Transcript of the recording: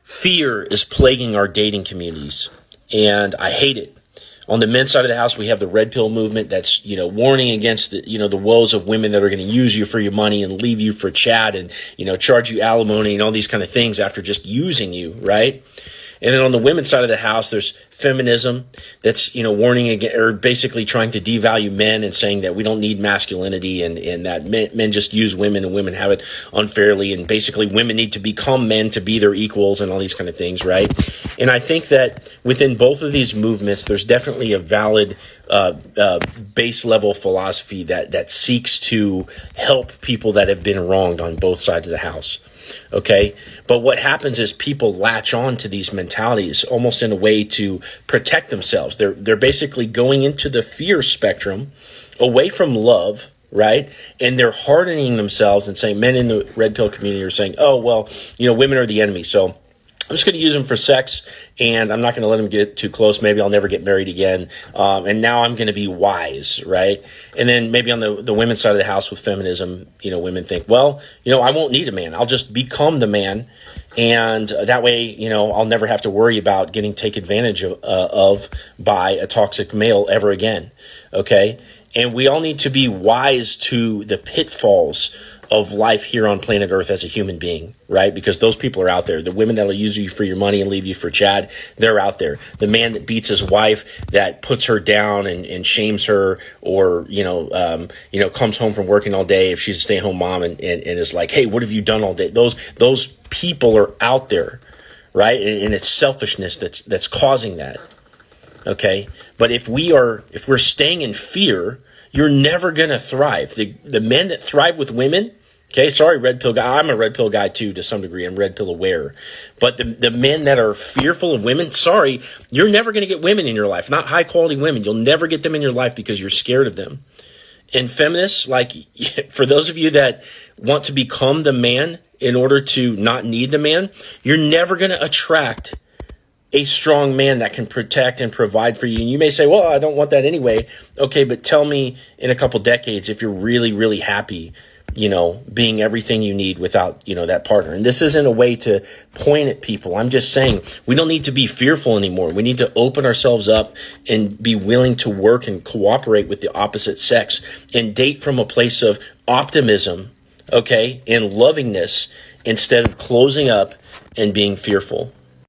Fear is plaguing our dating communities, and I hate it. On the men's side of the house, we have the red pill movement that's, warning against the woes of women that are going to use you for your money and leave you for Chad and, charge you alimony and all these kind of things after just using you, right? And then on the women's side of the house, there's feminism that's, warning against, or basically trying to devalue men and saying that we don't need masculinity and that men just use women and women have it unfairly. And basically women need to become men to be their equals and all these kind of things, right? And I think that within both of these movements, there's definitely a valid base level philosophy that seeks to help people that have been wronged on both sides of the house. Okay. But what happens is people latch on to these mentalities almost in a way to protect themselves. They're basically going into the fear spectrum away from love, right? And they're hardening themselves and saying, men in the red pill community are saying, oh, well, women are the enemy. So I'm just going to use them for sex, and I'm not going to let them get too close. Maybe I'll never get married again. And now I'm going to be wise, right? And then maybe on the women's side of the house with feminism, women think, well, I won't need a man. I'll just become the man. And that way, I'll never have to worry about getting taken advantage of by a toxic male ever again. Okay. And we all need to be wise to the pitfalls of life here on planet Earth as a human being, right? Because those people are out there. The women that'll use you for your money and leave you for Chad, they're out there. The man that beats his wife, that puts her down and shames her, or comes home from working all day if she's a stay-at-home mom and is like, hey, what have you done all day? Those people are out there, right? And it's selfishness that's causing that. Okay, but if we're staying in fear, you're never gonna thrive. The men that thrive with women. Okay, sorry, red pill guy. I'm a red pill guy too, to some degree. I'm red pill aware. But the men that are fearful of women, sorry, you're never going to get women in your life. Not high quality women. You'll never get them in your life because you're scared of them. And feminists, like for those of you that want to become the man in order to not need the man, you're never going to attract a strong man that can protect and provide for you. And you may say, well, I don't want that anyway. Okay, but tell me in a couple decades if you're really, really happy, being everything you need without, that partner. And this isn't a way to point at people. I'm just saying we don't need to be fearful anymore. We need to open ourselves up and be willing to work and cooperate with the opposite sex and date from a place of optimism, okay, and lovingness instead of closing up and being fearful.